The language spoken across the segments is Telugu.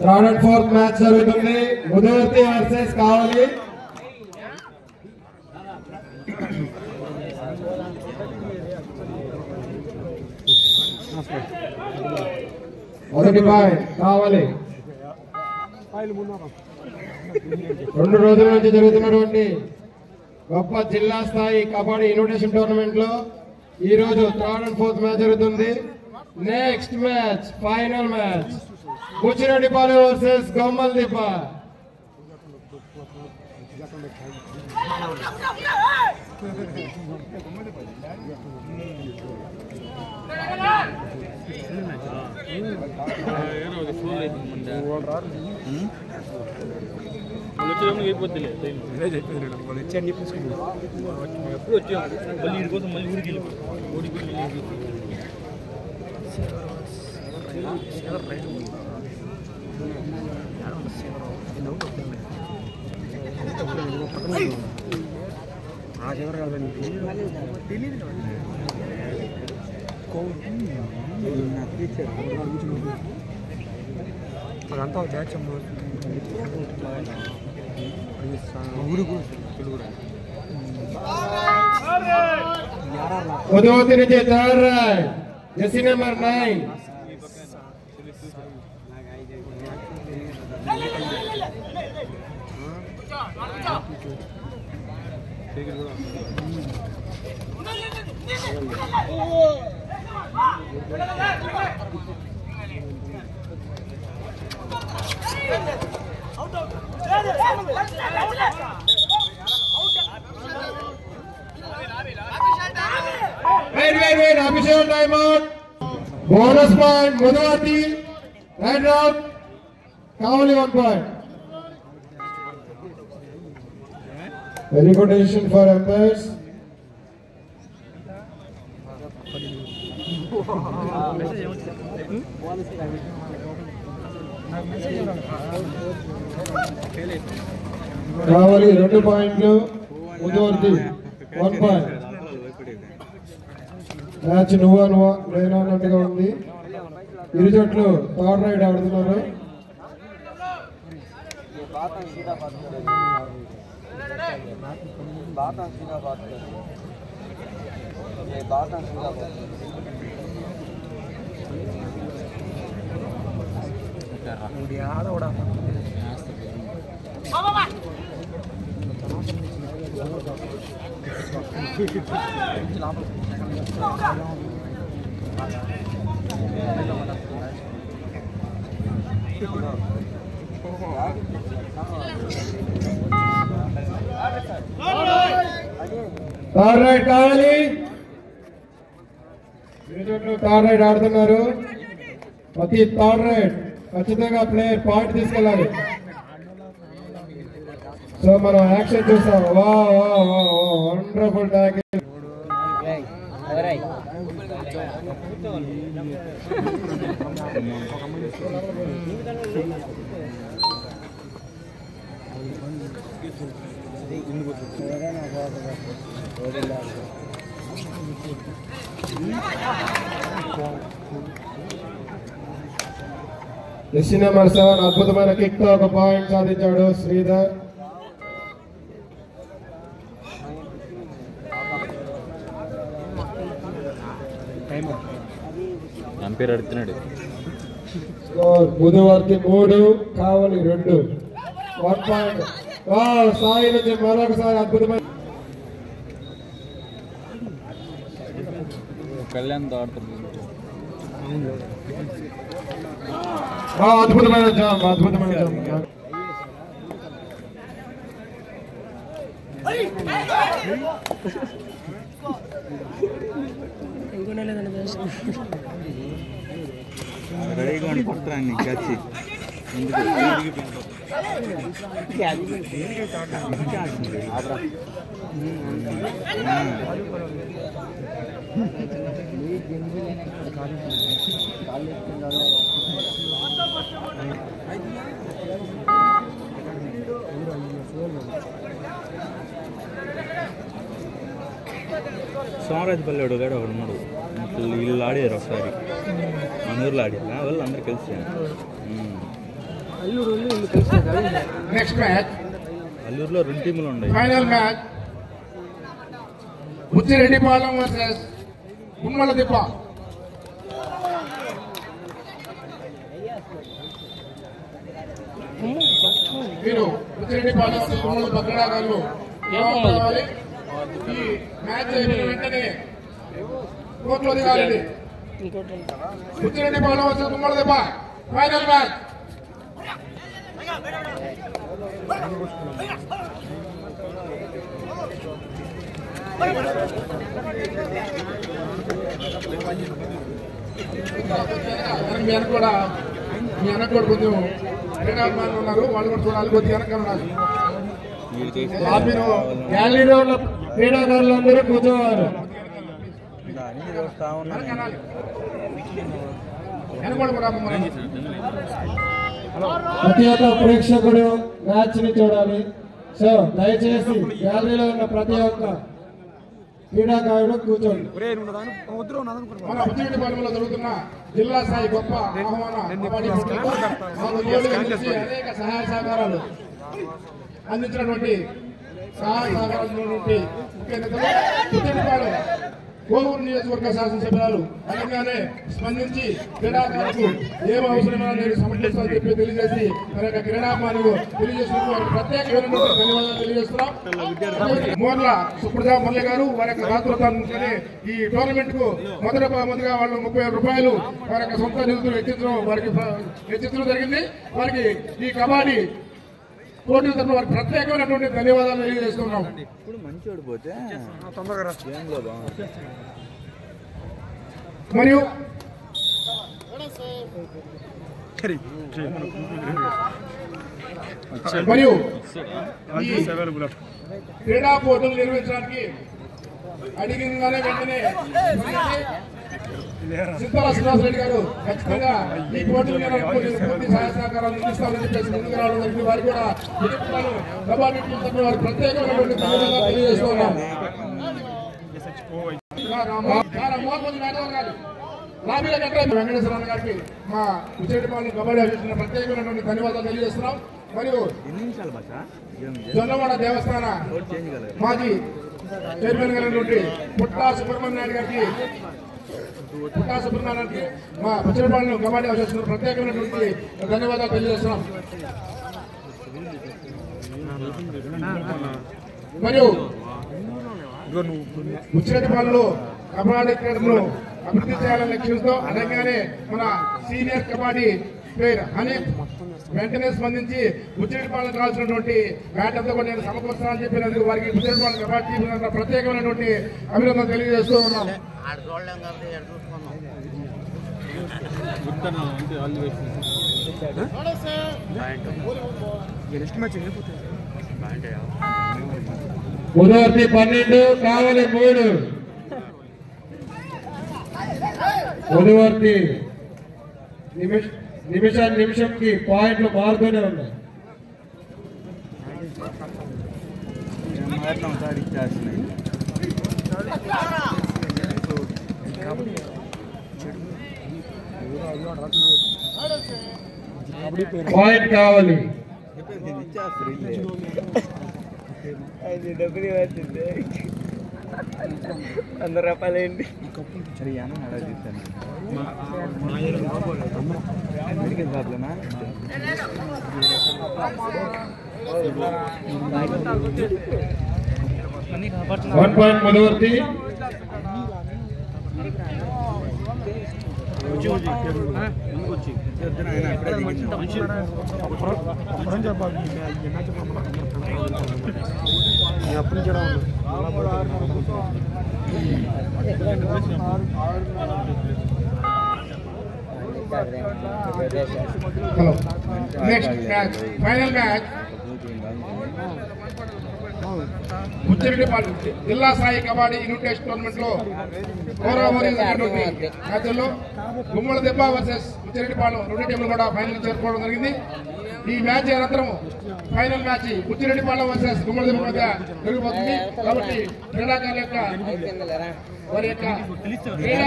థర్డ్ అండ్ ఫోర్త్ మ్యాచ్ జరుగుతుంది. ముదవర్తి వర్సెస్ కావాలి. మొదటి పాయింట్ కావాలి. 2 రోజుల నుంచి జరుగుతున్నటువంటి గొప్ప జిల్లా స్థాయి కబడ్డీ ఇన్విటేషన్ టోర్నమెంట్ లో ఈ రోజు థర్డ్ అండ్ ఫోర్త్ మ్యాచ్ జరుగుతుంది. Next match final match Buchireddypalem versus Gommaldeepa. అదంతా బ్యాచ్ ఉదవతి నుంచి third raid jersey number 9. Wait, official timeout. Bonus point, Mudavati. Right out. Kavali 1 point. Very good decision for umpires. Kavali 2 points. Mudavati 1 point. Match నువ్వా నేను అన్నట్టుగా ఉంది. ఇరు జట్లు థర్డ్ రైడ్ ఆడుతున్నారు. థర్డ్ రైడ్ కావాలి. థర్డ్ రైడ్ ఆడుతున్నారు. ప్రతి థర్డ్ రైడ్ ఖచ్చితంగా ప్లేయర్ పాయింట్ తీసుకెళ్ళాలి. సో మనం యాక్షన్ చూస్తాం. Wonderful tackle. జెర్సీ నెంబర్ 7 అద్భుతమైన కిక్ తో ఒక పాయింట్ సాధించాడు శ్రీధర్. బుధవారికి 3, కావాలి 2. 1 పాయింట్. సాయి నుంచి మరొకసారి అద్భుతమైన కళ్యాణ్ ఆడుతుంది. అద్భుతమైన జామ్, అద్భుతమైన జామ్. రెడీగా కొడతాను వచ్చి సోమరాజు పల్లెడు గాడు ఒకడు ఉన్నాడు. వీళ్ళు ఆడారు ఒకసారి, మన ఊర్లో ఆడారు వాళ్ళు అందరు కలిసి. నెక్స్ట్ మ్యాచ్ అల్లూరులో 2 టీములు ఉన్నాయి. Final match Buchireddypalem versus Gummala Dibba. మీరు బుచ్చిరెడ్డిపాలెం గుమ్మల బగ్గడాగాళ్ళు కావాలి. ఈ మ్యాచ్ అయిన వెంటనే కోర్టులో దిగాలి. బుచ్చిరెడ్డిపాలెం వర్సెస్ గుమ్మల దిబ్బ ఫైనల్ మ్యాచ్. మీ అన్న కూడా కొంచెం క్రీడాభిమానులు ఉన్నారు, వాళ్ళు కూడా చూడాలి. కొద్దిగా వెనక ఉన్నారు. మీరు గ్యాలరీలో ఉన్న క్రీడాకారులందరూ కూర్చోవాలి. ప్రతి ఒక్క ప్రేక్షకుడు మ్యాచ్ ని చూడాలి. సో దయచేసి గ్యాలరీలో ఉన్న ప్రతి ఒక్క క్రీడాకారుడు కూర్చోండి. మన బుచ్చిరెడ్డిపాలెంలో జరుగుతున్న జిల్లా స్థాయి గొప్ప ఆహ్వాన అనేక సహాయ సహకారాలు అందించినటువంటి ముఖ్య నేతలు బుచ్చిరెడ్డిపాలెం కోవూరు నియోజకవర్గ శాసనసభ్యులు అనగానే స్పందించి క్రీడాకారులకు ఏం అవసరమైనా నేను సమర్థిస్తానని చెప్పి తెలియజేసి మన యొక్క క్రీడాభిమానులు తెలియజేసినందుకు వారికి ప్రత్యేకమైనటువంటి ధన్యవాదాలు తెలియజేస్తున్నాం. మోర్ల సుప్రజా మురళి గారు వారి యొక్క దాతృత్వాన్ని ఈ టోర్నమెంట్ కు మొదటిగా వాళ్ళు 30,000 రూపాయలు వారి యొక్క సొంత నిధులు వెచ్చించడం జరిగింది. వారికి ఈ కబడ్డీ పోటీ తరఫున వారికి ప్రత్యేకమైనటువంటి ధన్యవాదాలు తెలియజేస్తున్నాం. మరియు క్రీడా పోటీలు నిర్వహించడానికి అడిగినగానే వెంటనే సిద్ధాల శ్రీనివాసరెడ్డి గారు ఖచ్చితంగా ఈ పోటీలు పూర్తి సహాయ సహకారాలు అందిస్తామని చెప్పేసి ముందుకు రావడం జరిగింది. వారు కూడా కబడ్డీ టీం తరఫున వారికి ప్రత్యేకమైనటువంటి ధన్యవాదాలు తెలియజేస్తున్నాం. వెంకటేశ్వర గారికి మా బుచ్చిరెడ్డిపాలెం కబడ్డీ అసోసియేషన్ ప్రత్యేకమైనటువంటి ధన్యవాదాలు తెలియజేస్తున్నాం. మరియు జొన్నవాడ దేవస్థాన మాజీ చైర్మన్ గారైనటువంటి పుట్టా సుబ్రహ్మణ్య నాయుడు గారికి మా బుచ్చిరెడ్డిపాలెం కబడ్డీ అసోసియేషన్ ప్రత్యేకమైనటువంటి ధన్యవాదాలు తెలియజేస్తున్నాం. మరియు బుచ్చిరెడ్డిపాలెంలో కబడ్డీ క్రీడను అభివృద్ధి చేయాలనే లక్ష్యంతో అనగానే మన సీనియర్ కబడ్డీ ప్లేయర్ హనీఫ్ వెంటనే స్పందించి బుచ్చిరెడ్డిపాలెం కావాల్సినటువంటి బ్యాట్ అంతా కూడా నేను సమకూర్చాలని చెప్పినందుకు వారికి బుచ్చిరెడ్డిపాలెం కబడ్డీ టీం ప్రత్యేకమైనటువంటి అభినందన తెలియజేస్తూ ఉన్నాం. ఉదవర్తి 12 కావాలి 3 ఉదవర్తి నిమిషంకి పాయింట్లు మారుతూనే ఉన్నాయి. పాయింట్ కావాలి. డబ్బులు వచ్చింది 100 రూపాయలు ఏంటి మెడికల్ ప్రాబ్లమా? 1 point Modavarthi next match final match Muchireddypalem జిల్లా స్థాయి కబడ్డీ యూనిట్ టోర్నమెంట్ లో మ్యాచ్లో గుమ్మల దెబ్బ వర్సెస్ ముచ్చిరెడ్డిపాలెం రెండు టీంలు కూడా ఫైనల్ చేరుకోవడం జరిగింది. ఈ మ్యాచ్ అనంతరం final match Muchireddypalem versus Gummala దెబ్బ మధ్య జరిగిపోతుంది. కాబట్టి క్రీడాకారుల యొక్క వారి యొక్క క్రీడా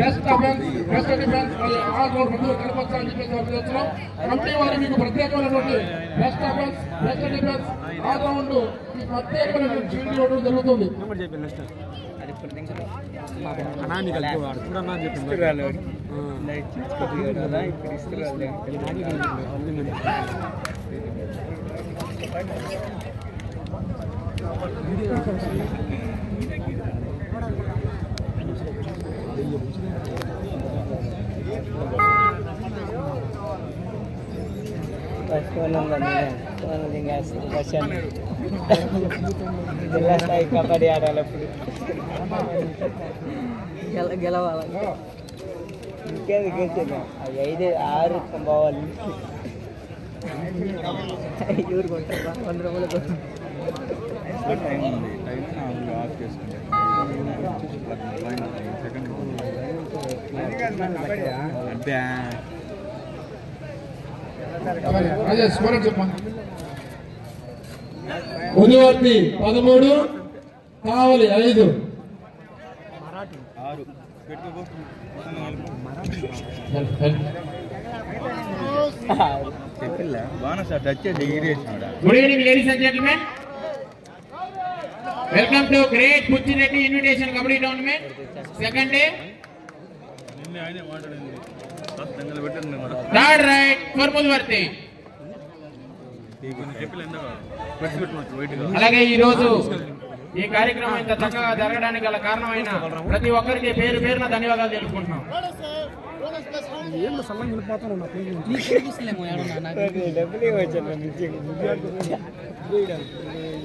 best offence best defence all round ముందు కనపరచాలని చెప్పేసి వాళ్ళు చేస్తున్నాం. కమిటీ వారు మీకు ప్రత్యేకమైనటువంటి best offence best defence all round ఈ ప్రత్యేకమైన షీల్డ్ ఇవ్వడం జరుగుతుంది. జిల్లా స్థాయి కబడ్డీ ఆడాలప్పుడు గెలవాలి ఇంకేది గెలిచేదా 5-6 పోవాలి. ఊరుకుంటారు 100 రూపాయలు టైం ఉంది. టైం ఆఫ్ చేసుకుంటే ఉదయవర్తి 13 కావలి 5 చెప్పిల్లా బాగా సార్ టచ్ చేసి ఎగిరేసినాడా. Good evening, ladies and gentlemen. Welcome to Great Puchireddy Invitation Kabaddi Tournament. Second day. Third right for Mudvarti. అలాగే ఈ రోజు ఈ కార్యక్రమం ఇంత చక్కగా జరగడానికి గల కారణమైన ప్రతి ఒక్కరికి పేరు పేరున ధన్యవాదాలు తెలుపుకుంటున్నాం.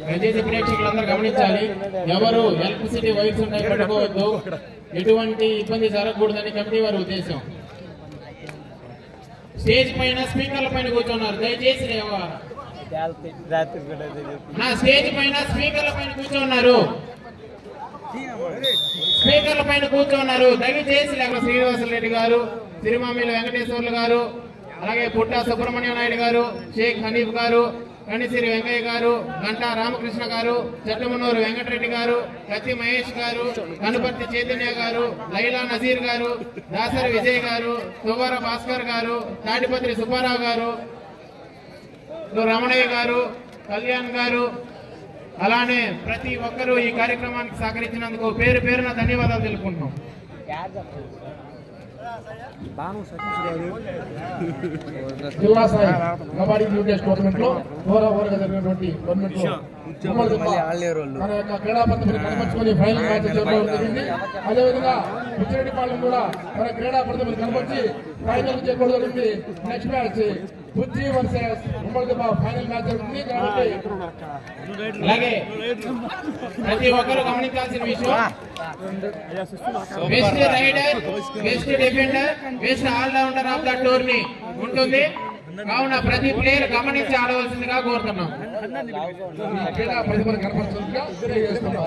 దయచేసి ప్రేక్షకులందరూ గమనించాలి. ఎవరు ఎలక్ట్రిసిటీ వైర్స్ ఉంటాయి పట్టుకోవద్దు. ఎటువంటి ఇబ్బంది జరగకూడదని కమిటీ వారి ఉద్దేశం. స్టేజ్ పైన స్పీకర్ల పైన కూర్చున్నారు. దయచేసి నా స్టేజ్ పైన స్పీకర్ల పైన కూర్చున్నారు. స్పీకర్ల పైన కూర్చున్నారు. దయచేసి లేక శ్రీనివాసరెడ్డి గారు, తిరుమామిల వెంకటేశ్వర్లు గారు, అలాగే పుట్టా సుబ్రహ్మణ్య నాయుడు గారు, షేక్ హనీఫ్ గారు, కనిసిరి వెంకయ్య గారు, గంటా రామకృష్ణ గారు, చెట్లమనూరు వెంకటరెడ్డి గారు, కత్తి మహేష్ గారు, కనుపర్తి చైతన్య గారు, లైలా నజీర్ గారు, దాసరి విజయ్ గారు, తుగార భాస్కర్ గారు, తాటిపత్రి సుబ్బారావు గారు, రమణయ్య గారు, కళ్యాణ్ గారు, అలానే ప్రతి ఒక్కరూ ఈ కార్యక్రమానికి సహకరించినందుకు పేరు పేరున ధన్యవాదాలు తెలుపుకుంటున్నాం. జిల్లా స్థాయి కబడ్డీ యూనిట్ టోర్నమెంట్ లో ఓవరాగా జరిగినటువంటి టోర్నమెంట్ లో మన యొక్క క్రీడా ప్రతిభను కనపరుచుకొని ఫైనల్ మ్యాచ్ జరగడం జరిగింది. అదేవిధంగా ముచ్చిరెడ్డిపాలెం కూడా మన క్రీడా ప్రతిభను కనపరిచి ఫైనల్ చేరుకోవడం జరిగింది. నెక్స్ట్ మ్యాచ్ బుద్ధి వర్సెస్ ఉమ్మడిదెబ్బ ఫైనల్ మ్యాచ్ జరుగుతుంది. కాబట్టి అలాగే ప్రతి ఒక్కరూ గమనించాల్సిన విషయం, best raider, best defender, best all-rounder of the tourney ఉంటుంది. కావున ప్రతి ప్లేయర్ గమనించి ఆడవలసిందిగా కోరుతున్నాం. క్రీడా ప్రతిభను కనపరచాల్సిందిగా తెలియజేస్తున్నాం.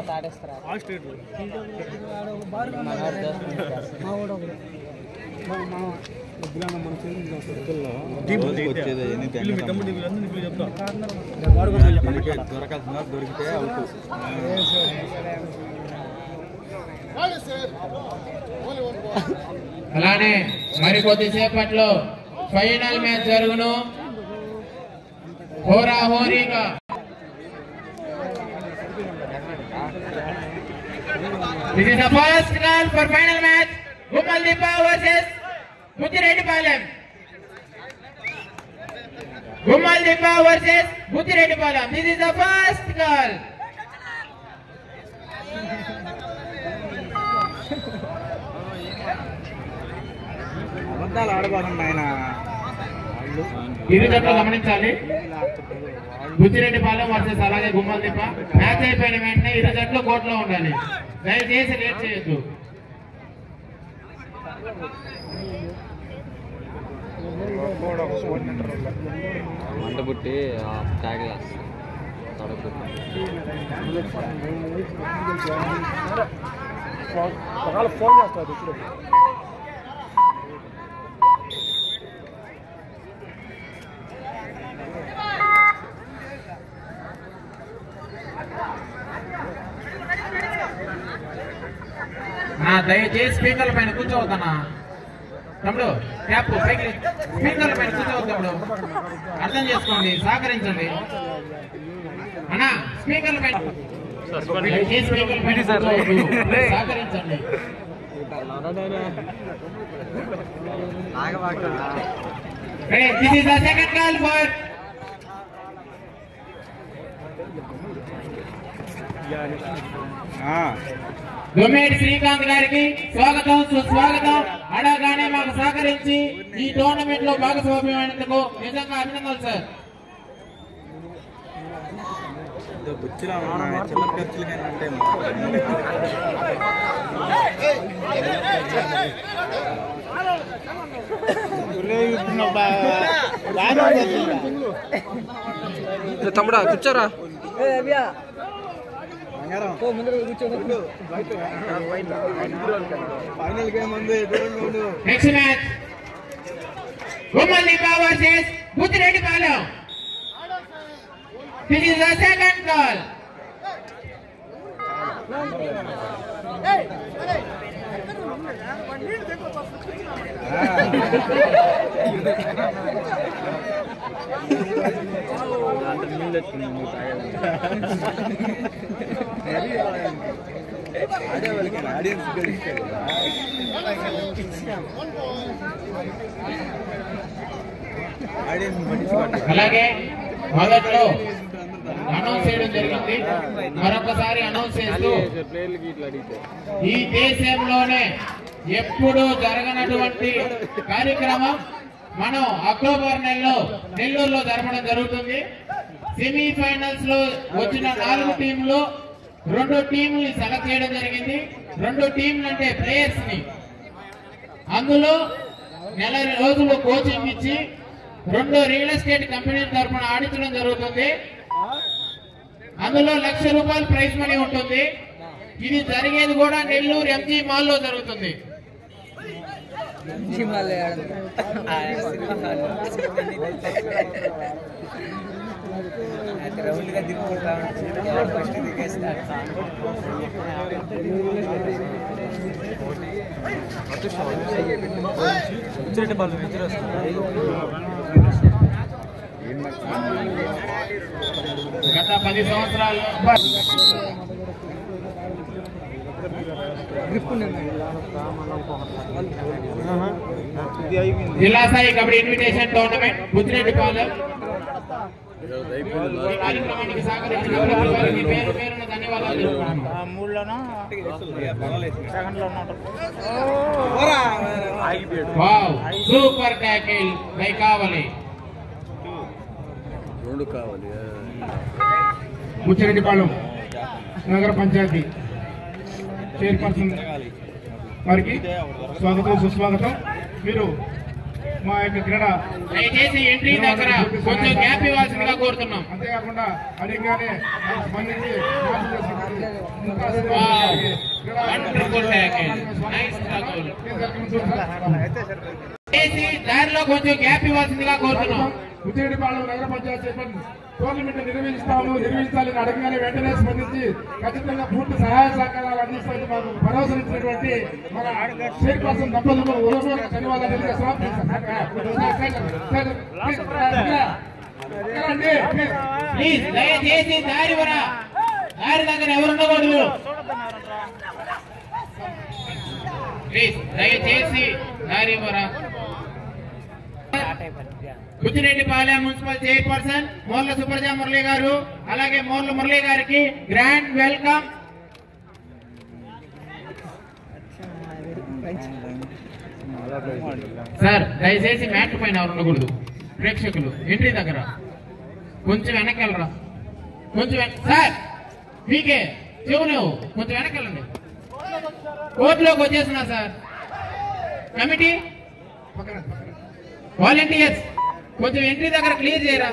దొరకాల్సిన దొరికితే అవుతుంది. అలానే మరికొద్దిసేపట్లో ఫైనల్ మ్యాచ్ జరుగును. హోరాహోరీగా This is the first call for final match. Gummal Dibba versus Muchireddipalam. Gummal Dibba versus Muchireddipalam. This is the first call. అబద్ధాలు ఆడబోతుంది ఆయన. ఇరు జట్లు గమనించాలి. బుచ్చిరెడ్డిపాలెం వర్సెస్ అలాగే గుమ్మల్దిప్ప. మ్యాచ్ అయిపోయిన వెంటనే ఇరు జట్లు కోర్టులో ఉండాలి. దయచేసి లేట్ చేయొద్దు. మంటబుట్టి ట్యాగ్ ఫోన్ చేస్తారు ఇప్పుడు. దయచేసి స్పీకర్ల పైన కూర్చోవద్దన్నా తమ్ముడు. ట్యాప్ పైకి స్పీకర్ల పైన కూర్చోవద్దు తమ్ముడు. అర్థం చేసుకోండి, సహకరించండి అన్నా. స్పీకర్ల పైన దయచేసి స్పీకర్ల పైన కూర్చోవద్దు, సహకరించండి. This is the second call for Dommeti Srikanth గారికి స్వాగతం సుస్వాగతం. అడగానే మాకు సహకరించి ఈ టోర్నమెంట్ లో భాగస్వామ్యమైనందుకు నిజంగా అభినందనలు సార్. తమ్ముడా కూర్చోరా. Next match Gummaldippa versus Buchireddypalem. This is the second call. అలాగే మొదట్లో అనౌన్స్ చేయడం జరిగింది. మరొకసారి అనౌన్స్ చేస్తూ, ఈ దేశంలోనే ఎప్పుడూ జరగనటువంటి కార్యక్రమం మనం అక్టోబర్ నెలలో నెల్లూరులో జరపడం జరుగుతుంది. సెమీఫైనల్స్ లో వచ్చిన 4 టీంలు 2 టీంలు సెలెక్ట్ చేయడం జరిగింది. 2 టీంలు అంటే ప్లేయర్స్ ని, అందులో నెల రోజులు కోచింగ్ ఇచ్చి 2 రియల్ ఎస్టేట్ కంపెనీల తరఫున ఆడించడం జరుగుతుంది. అందులో ₹1,00,000 ప్రైజ్ మనీ ఉంటుంది. ఇది జరిగేది కూడా నెల్లూరు ఎంజీ మాల్లో జరుగుతుంది. రౌండ్గా తిరుగుకుంటా ఫస్ట్ దిగేస్తారు. గత 10 సంవత్సరాల్లో జిల్లా స్థాయి కబడ్డీ ఇన్విటేషన్ టోర్నమెంట్ బుచ్చిరెడ్డిపాలెం. కార్యక్రమానికి సహకరించిన వారికి పేరు పేరున ధన్యవాదాలు తెలుపుతున్నాను. వావ్, సూపర్ ట్యాకిల్ బై కావాలి. బుచ్చిరెడ్డిపాలెం నగర పంచాయతీ చైర్పర్సన్ వారికి స్వాగతం సుస్వాగతం. మీరు మా యొక్క క్రీడా దయచేసి ఎంట్రీ దగ్గర కొంచెం గ్యాప్ ఇవ్వాల్సిందిగా కోరుతున్నాం. అంతేకాకుండా అడిగానే స్పందించి దారిలో కొంచెం గ్యాప్ ఇవ్వాల్సిందిగా కోరుతున్నాం. బుచ్చిరెడ్డిపాలెం నగర పంచాయతీ చైర్మన్ టోర్నమెంట్ నిర్వహించాలని అడగగానే వెంటనే స్పందించి ఖచ్చితంగా పూర్తి సహాయ సహకారాలు అందిస్తామని మాకు భరోసా ఇచ్చినటువంటి మన చైర్పర్సన్ దంపతులకు ధన్యవాదాలు తెలియజేస్తున్నాం. ప్లీజ్ దయచేసి దారి దగ్గర ఎవరు ఉండకూడదు. ప్లీజ్ దయచేసి దారి బుచ్చిరెడ్డిపాలెం మున్సిపల్ చైర్పర్సన్ మోర్ల సుబ్రజా మురళి గారు, అలాగే మోర్ల మురళి గారికి గ్రాండ్ వెల్కమ్. సార్ దయచేసి మ్యాట్ పైన ఎవరు ఉండకూడదు. ప్రేక్షకులు ఎంట్రీ దగ్గర కొంచెం వెనక్కి వెళ్ళరా, కొంచెం సార్ మీకే చెవులు కొంచెం వెనక్కి వెళ్ళండి. కోర్టులోకి వచ్చేస్తున్నా సార్. కమిటీ వాలంటీర్స్ కొంచెం ఎంట్రీ దగ్గర క్లియర్ చేయరా.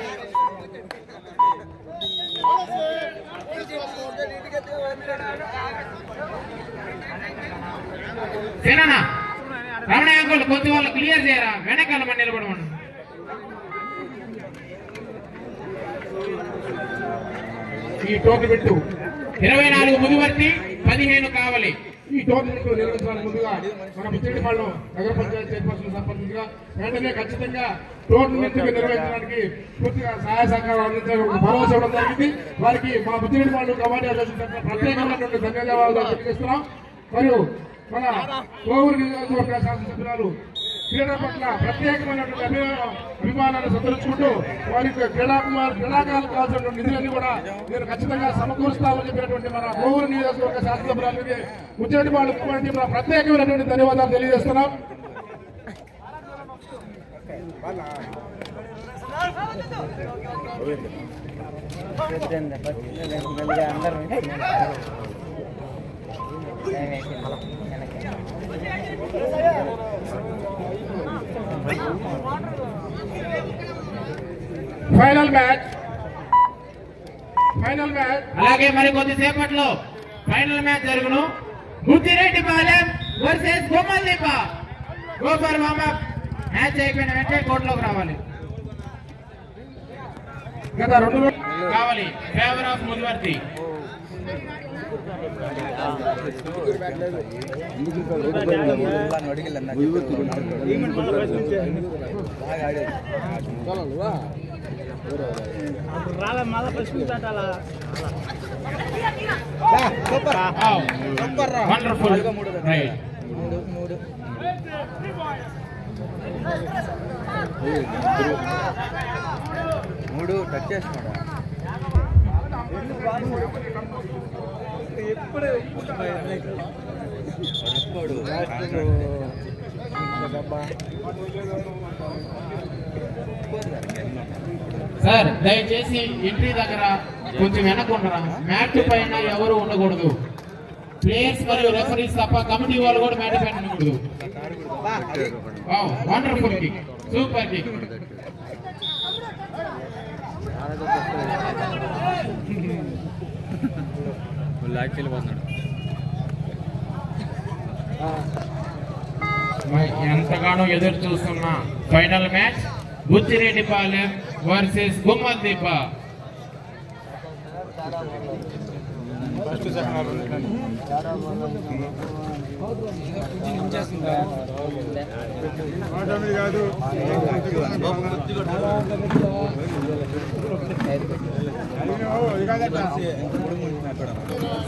సేనా రమణ అంకుల్ కొంచెం వాళ్ళు క్లియర్ చేయరా, వెనకాల మన నిలబడమను. ఈ టోర్నమెంట్ 24 ముదివర్తి 15 కావాలి. ఈ టోర్నమెంట్ నిర్వహించడానికి ముందుగా మన బుచ్చిరెడ్డిపాలెం నగర పంచాయతీ చైర్పర్సన్ సర్పంచ్గా వెంటనే ఖచ్చితంగా టోర్నమెంట్ నిర్వహించడానికి పూర్తిగా సహాయ సహకారం అందించడానికి భరోసా ఇవ్వడం జరిగింది. వారికి మా బుచ్చిరెడ్డిపాలెం కబడ్డీ అసోసియేషన్ ప్రత్యేకమైనటువంటి ధన్యవాదాలు తెలియజేస్తున్నాం. మరియు మన కోవూరు నియోజకవర్గ శాసనసభ్యురాలు క్రీడ పట్ల ప్రత్యేకమైనటువంటి అభిమానాన్ని సంతరించుకుంటూ వారికి క్రీడాకారులకు కావాల్సినటువంటి నిధులన్నీ కూడా నేను ఖచ్చితంగా సమకూరుస్తామని చెప్పినటువంటి మన కోవూరు నియోజకవర్గ శాసనసభ్యురాలకి బుచ్చిరెడ్డిపాలెం ప్రత్యేకమైనటువంటి ధన్యవాదాలు తెలియజేస్తున్నాం. ఫైనల్ మ్యాచ్ అలాగే మరి కొద్దిసేపట్లో ఫైనల్ మ్యాచ్ జరుగును. Buchireddypalem versus Gummaldeepa. Go for warm up. Match అయిపోయిన వెంటనే కోర్టులోకి రావాలి. కావాలి favour of Mudivarthi. Wonderful right. మూడు టచ్ చేస్తున్నాడా ఎప్పుడు సార్ దయచేసి ఎంట్రీ దగ్గర కొంచెం వెనకుండరా. మ్యాట్ పైన ఎవరు ఉండకూడదు. ప్లేయర్స్ మరియు రెఫరీస్ తప్ప కమిటీ వాళ్ళు కూడా మ్యాట్ పైన ఉండకూడదు. Wonderful kick, super kick. ఎంతగానో ఎదురు చూస్తున్న final match Buchireddypalem versus Gummaldeepa.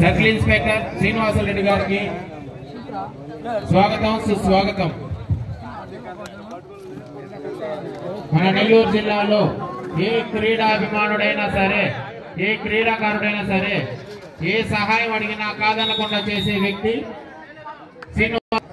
Circle inspector Srinivasareddy గారికి స్వాగతం, సుస్వాగతం. మన నెల్లూరు జిల్లాలో ఏ క్రీడాభిమానుడైనా సరే, ఏ క్రీడాకారుడైనా సరే, ఏ సహాయం అడిగినా కాదనకుండా చేసే వ్యక్తి శ్రీనివాస్.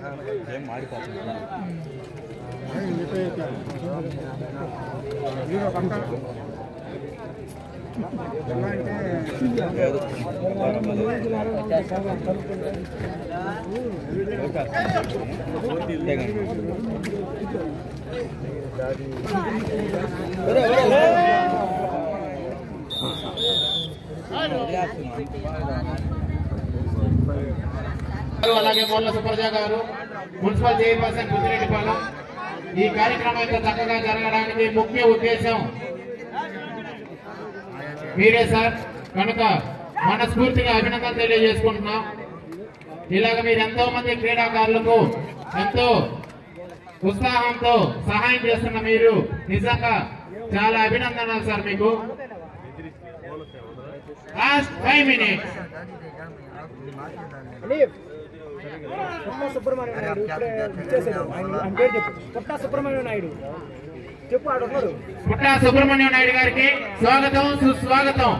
అలాగే మొల్ల సుప్రజ గారు, మున్సిపల్ చైర్పర్సన్ బుచ్చిరెడ్డిపాలెం. ఈ కార్యక్రమం ఇంత చక్కగా జరగడానికి ముఖ్య ఉద్దేశం మీరే సార్. కనుక మనస్ఫూర్తిగా అభినందన తెలియజేసుకుంటున్నాం. ఇలాగ మీరు ఎంతో మంది క్రీడాకారులకు ఎంతో ఉత్సాహంతో సహాయం చేస్తున్న మీరు నిజంగా చాలా అభినందనలు సార్ మీకు. Last 5 minutes. పుట్టా సుబ్రహ్మణ్యం నాయుడు గారికి స్వాగతం, సుస్వాగతం.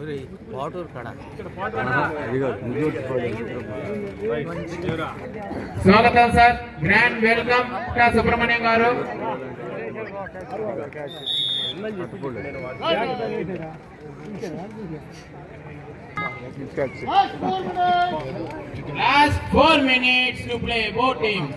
వాటర్ కడ స్వాగతం సార్, గ్రాండ్ వెల్కమ్ సుబ్రహ్మణ్యం గారు. Last 4 minutes to play both teams.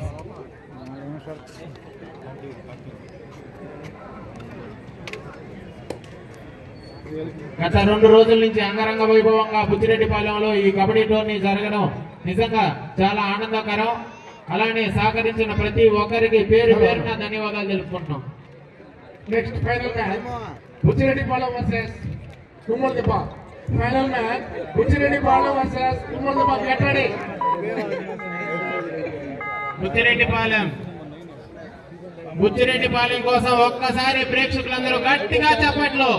గత 2 రోజుల నుంచి అంగరంగ వైభవంగా బుచ్చిరెడ్డిపాలెంలో ఈ కబడ్డీ టోర్నీ జరగడం నిజంగా చాలా ఆనందకరం. అలానే సహకరించిన ప్రతి ఒక్కరికి పేరు పేరున ధన్యవాదాలు తెలుపుకుంటున్నాం. Next final match Buchireddypalem versus Tummaladibba. Final match Buchireddypalem versus Tummaladibba. Get ready. Buchireddypalem కోసం ఒక్కసారి ప్రేక్షకులందరూ గట్టిగా చప్పట్లు.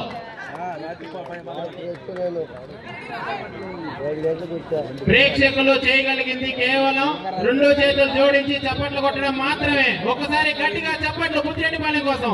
ప్రేక్షకులు చేయగలిగింది కేవలం 2 చేతులు జోడించి చప్పట్లు కొట్టడం మాత్రమే. ఒక్కసారి గట్టిగా చప్పట్లు బుచ్చిరెడ్డిపాలెం కోసం.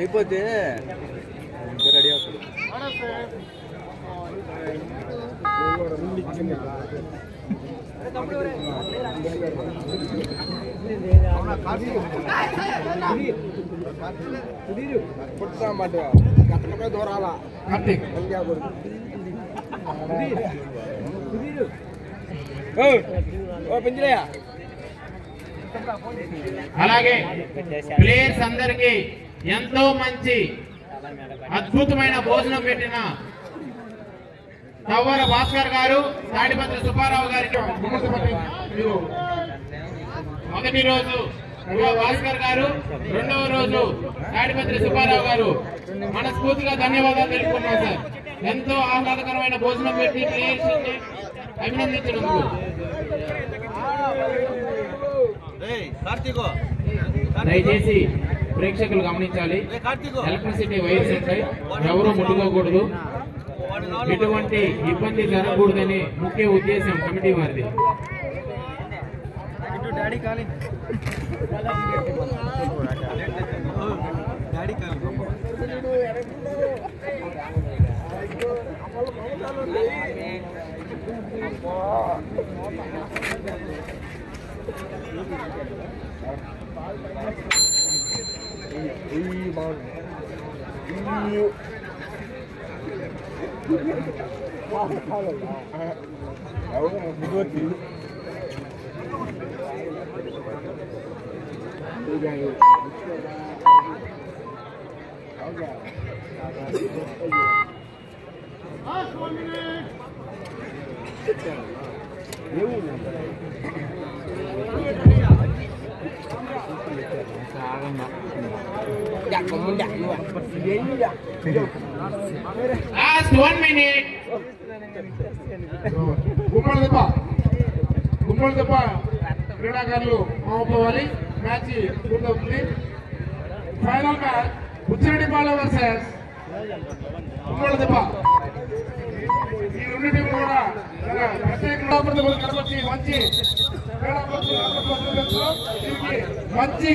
అయిపోతే రెడీ అవుతుంది. అలాగే ప్లేయర్స్ అందరికీ ఎంతో మంచి అద్భుతమైన భోజనం పెట్టిన తవ్వర భాస్కర్ గారు, తాడిపత్రి సుబ్బారావు గారికి మొదటి రోజు భాస్కర్ గారు, 2వ రోజు తాడిపత్రి సుబ్బారావు గారు మనస్ఫూర్తిగా ధన్యవాదాలు తెలుపుకున్నాం సార్. ఎంతో ఆహ్లాదకరమైన భోజనం పెట్టి ప్లేయర్స్ అభినందించినందుకు. దయచేసి ప్రేక్షకులు గమనించాలి, ఎలక్ట్రిసిటీ వైర్స్ ఉంటాయి, ఎవరూ ముట్టుకోకూడదు. ఎటువంటి ఇబ్బంది జరగకూడదని ముఖ్య ఉద్దేశం కమిటీ వారిది. Last 1 minute. గుమ్మలదెబ్బ క్రీడాకారులు మాపోవాలి. మ్యాచ్ పూర్తవుతుంది. Final match Buchireddypalem versus Gummaladebba. ఈ 2 టీంలు కూడా ప్రత్యేక క్రీడాపతులు కనబడి మంచి క్రీడాపతులు మంచి